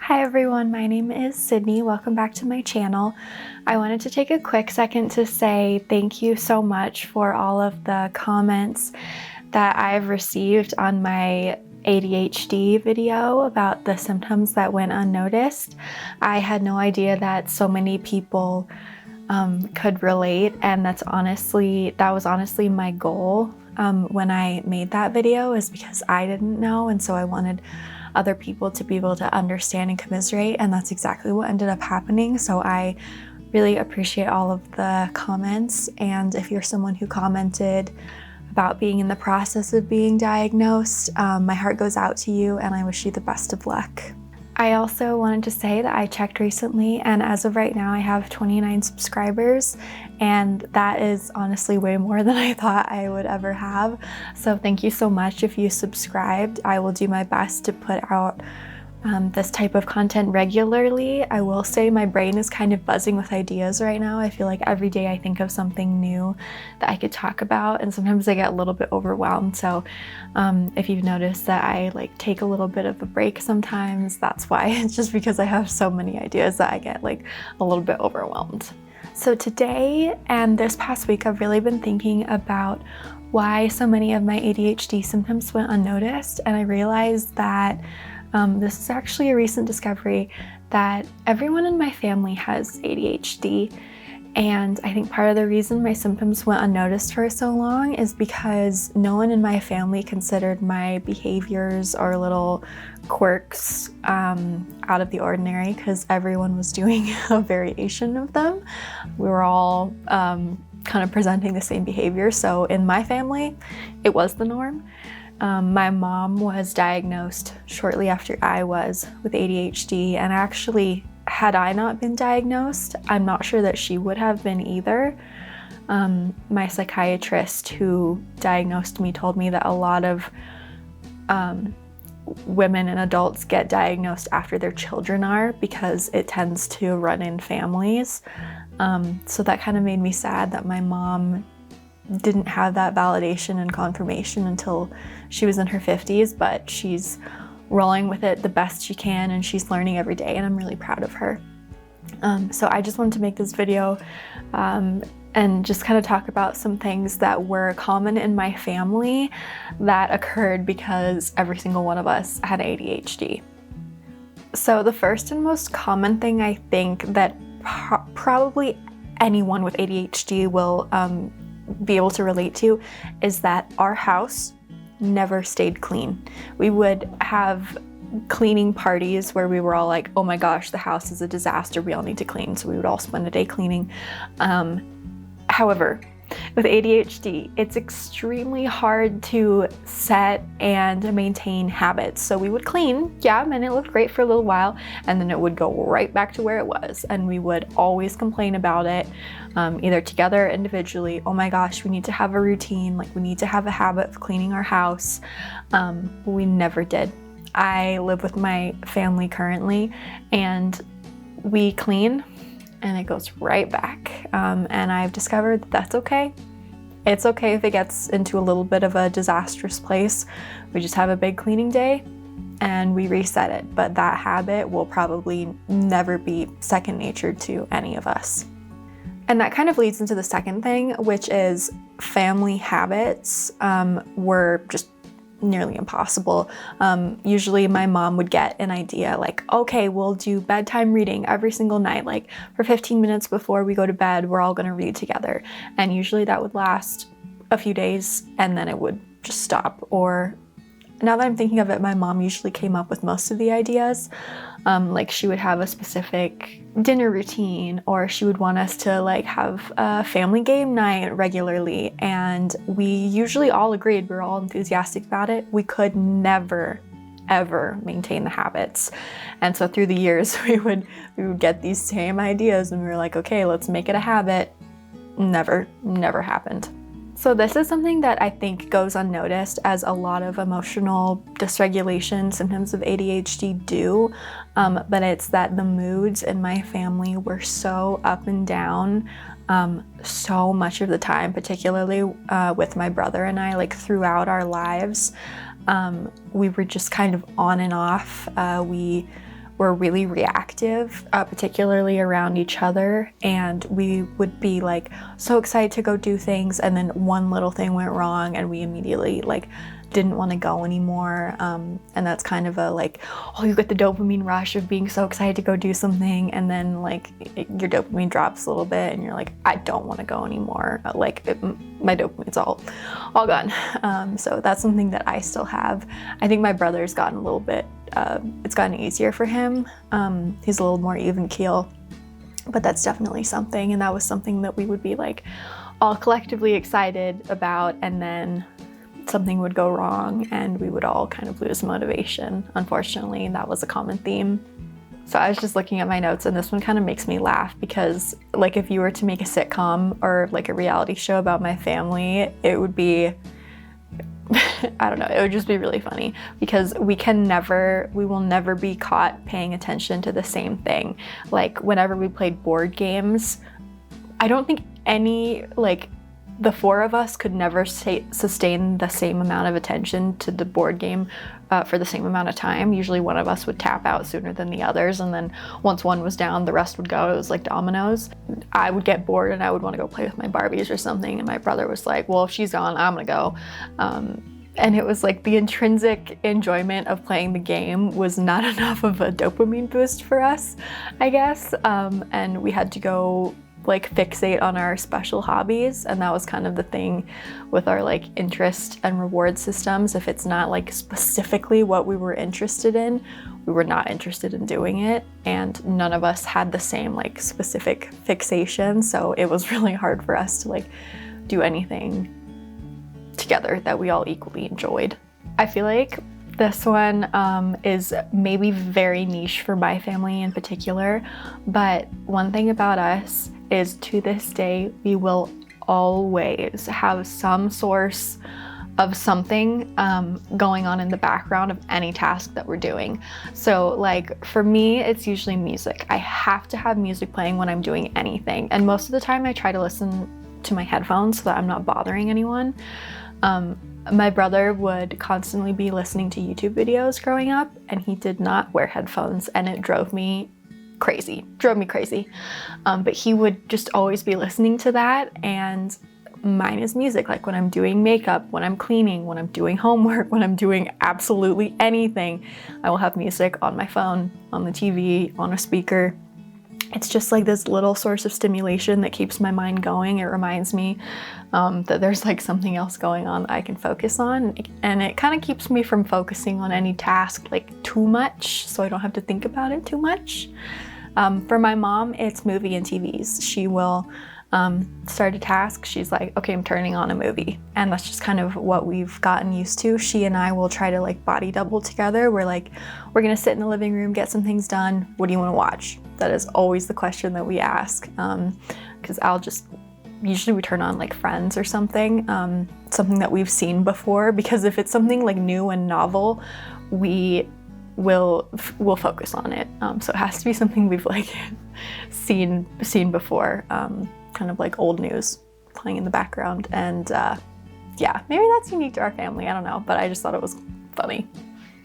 Hi everyone, my name is Sydney. Welcome back to my channel. I wanted to take a quick second to say thank you so much for all of the comments that I've received on my ADHD video about the symptoms that went unnoticed. I had no idea that so many people could relate, and that was honestly my goal when I made that video, is because I didn't know, and so I wanted other people to be able to understand and commiserate, and that's exactly what ended up happening. So I really appreciate all of the comments, and if you're someone who commented about being in the process of being diagnosed, my heart goes out to you and I wish you the best of luck. I also wanted to say that I checked recently, and as of right now I have 29 subscribers, and that is honestly way more than I thought I would ever have. So thank you so much if you subscribed. I will do my best to put out this type of content regularly. I will say my brain is kind of buzzing with ideas right now. I feel like every day I think of something new that I could talk about, and sometimes I get a little bit overwhelmed. So if you've noticed that I take a little bit of a break sometimes, that's why. It's just because I have so many ideas that I get a little bit overwhelmed. So today and this past week I've really been thinking about why so many of my ADHD symptoms went unnoticed, and I realized that this is actually a recent discovery that everyone in my family has ADHD, and I think part of the reason my symptoms went unnoticed for so long is because no one in my family considered my behaviors or little quirks out of the ordinary, because everyone was doing a variation of them. We were all kind of presenting the same behavior, so in my family it was the norm. My mom was diagnosed shortly after I was with ADHD, and actually, had I not been diagnosed, I'm not sure that she would have been either. My psychiatrist who diagnosed me told me that a lot of women and adults get diagnosed after their children are, because it tends to run in families. So that kind of made me sad that my mom didn't have that validation and confirmation until she was in her 50s, but she's rolling with it the best she can, and she's learning every day, and I'm really proud of her. So I just wanted to make this video and just kind of talk about some things that were common in my family that occurred because every single one of us had ADHD. So the first and most common thing I think that probably anyone with ADHD will be able to relate to is that our house never stayed clean. We would have cleaning parties where we were all like, oh my gosh, the house is a disaster, we all need to clean. So we would all spend a day cleaning. However, with ADHD, it's extremely hard to set and maintain habits. So we would clean, and it looked great for a little while, and then it would go right back to where it was. And we would always complain about it, either together or individually. Oh my gosh, we need to have a routine, we need to have a habit of cleaning our house. We never did. I live with my family currently, and we clean, and it goes right back. And I've discovered that that's okay. It's okay if it gets into a little bit of a disastrous place. We just have a big cleaning day and we reset it. But that habit will probably never be second nature to any of us. And that kind of leads into the second thing, which is family habits were just nearly impossible. Usually my mom would get an idea okay, we'll do bedtime reading every single night, for 15 minutes before we go to bed, we're all gonna read together. And usually that would last a few days and then it would just stop. Or now that I'm thinking of it, my mom usually came up with most of the ideas. She would have a specific dinner routine, or she would want us to have a family game night regularly, and we usually all agreed, we were all enthusiastic about it. We could never ever maintain the habits, and so through the years we would get these same ideas and we were like, okay, let's make it a habit. Never happened. So this is something that I think goes unnoticed, as a lot of emotional dysregulation symptoms of ADHD do, but it's that the moods in my family were so up and down so much of the time, particularly with my brother and I, throughout our lives. We were just kind of on and off. We were really reactive, particularly around each other, and we would be like so excited to go do things, and then one little thing went wrong and we immediately like didn't want to go anymore. And that's kind of a like, oh, you get the dopamine rush of being so excited to go do something, and then like your dopamine drops a little bit and you're like, I don't want to go anymore. My dopamine's all gone. So that's something that I still have. I think my brother's gotten a little bit, it's gotten easier for him. He's a little more even keel, but that's definitely something. And that was something that we would be like all collectively excited about, and then something would go wrong and we would all kind of lose motivation, unfortunately, and that was a common theme. So I was just looking at my notes, and this one kind of makes me laugh because like if you were to make a sitcom or like a reality show about my family, it would be I don't know, it would just be really funny because we will never be caught paying attention to the same thing. Like whenever we played board games, I don't think the four of us could never sustain the same amount of attention to the board game for the same amount of time. Usually one of us would tap out sooner than the others, and then once one was down, the rest would go. It was like dominoes. I would get bored and I would want to go play with my Barbies or something, and my brother was like, well, if she's gone, I'm gonna go. And it was like the intrinsic enjoyment of playing the game was not enough of a dopamine boost for us, I guess. And we had to go like fixate on our special hobbies, and that was kind of the thing with our like interest and reward systems. If it's not like specifically what we were interested in, we were not interested in doing it, and none of us had the same like specific fixation, so it was really hard for us to like do anything together that we all equally enjoyed. I feel like this one is maybe very niche for my family in particular, but one thing about us is to this day, we will always have some source of something going on in the background of any task that we're doing. So like for me, it's usually music. I have to have music playing when I'm doing anything. And most of the time I try to listen to my headphones so that I'm not bothering anyone. My brother would constantly be listening to YouTube videos growing up, and he did not wear headphones, and it drove me crazy. But he would just always be listening to that, and mine is music. Like when I'm doing makeup, when I'm cleaning, when I'm doing homework, when I'm doing absolutely anything, I will have music on my phone, on the TV, on a speaker. It's just like this little source of stimulation that keeps my mind going. It reminds me that there's like something else going on that I can focus on, and it kind of keeps me from focusing on any task like too much, so I don't have to think about it too much. For my mom, it's movie and TVs. She will start a task, she's like, okay, I'm turning on a movie. And that's just kind of what we've gotten used to. She and I will try to like body double together. We're like, we're gonna sit in the living room, get some things done. What do you wanna watch? That is always the question that we ask. Because usually we turn on like Friends or something, something that we've seen before, because if it's something like new and novel, we'll focus on it. So it has to be something we've like seen before, kind of like old news playing in the background. And yeah, maybe that's unique to our family, I don't know, but I just thought it was funny.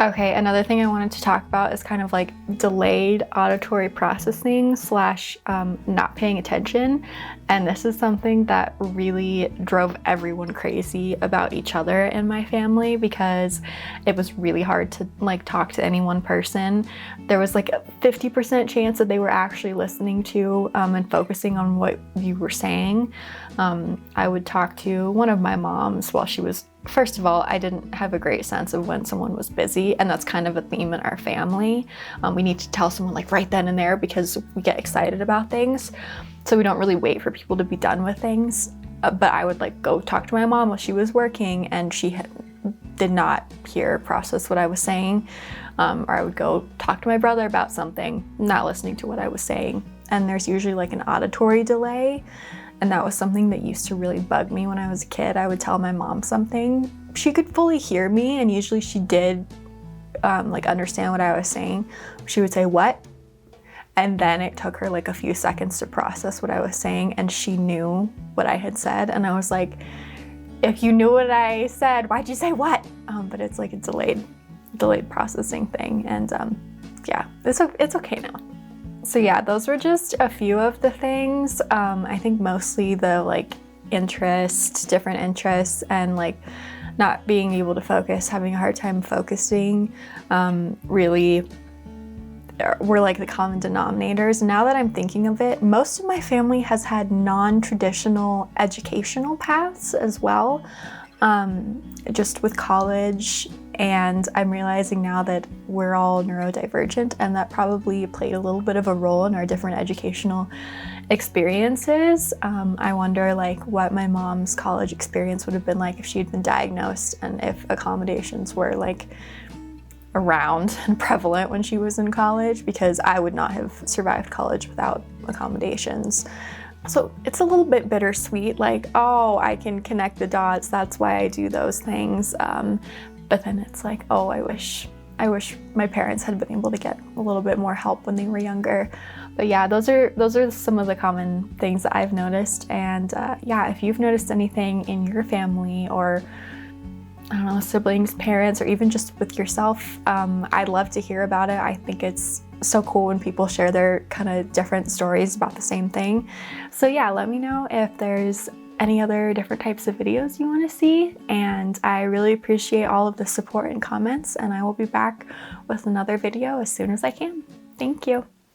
Okay, another thing I wanted to talk about is kind of like delayed auditory processing / not paying attention. And this is something that really drove everyone crazy about each other in my family, because it was really hard to like talk to any one person. There was like a 50% chance that they were actually listening to and focusing on what you were saying. I would talk to one of my moms while she was, first of all, I didn't have a great sense of when someone was busy, and that's kind of a theme in our family. We need to tell someone like right then and there because we get excited about things. So we don't really wait for people to be done with things. But I would like go talk to my mom while she was working, and she did not process what I was saying. Or I would go talk to my brother about something, not listening to what I was saying. And there's usually like an auditory delay. And that was something that used to really bug me when I was a kid. I would tell my mom something. She could fully hear me, and usually she did like understand what I was saying. She would say, "What?" And then it took her like a few seconds to process what I was saying, and she knew what I had said. And I was like, if you knew what I said, why'd you say what? But it's like a delayed processing thing. And yeah, it's okay now. So yeah, those were just a few of the things. I think mostly the like different interests, and like not being able to focus, having a hard time focusing, really were like the common denominators. Now that I'm thinking of it, most of my family has had non-traditional educational paths as well, just with college. And I'm realizing now that we're all neurodivergent, and that probably played a little bit of a role in our different educational experiences. I wonder like what my mom's college experience would have been like if she'd been diagnosed, and if accommodations were like around and prevalent when she was in college, because I would not have survived college without accommodations. So it's a little bit bittersweet, like, oh, I can connect the dots, that's why I do those things. But then it's like, oh, I wish my parents had been able to get a little bit more help when they were younger. But yeah, those are some of the common things that I've noticed. And yeah, if you've noticed anything in your family, or I don't know, siblings, parents, or even just with yourself, I'd love to hear about it. I think it's so cool when people share their kind of different stories about the same thing. So yeah, let me know if there's any other different types of videos you want to see, and I really appreciate all of the support and comments, and I will be back with another video as soon as I can. Thank you.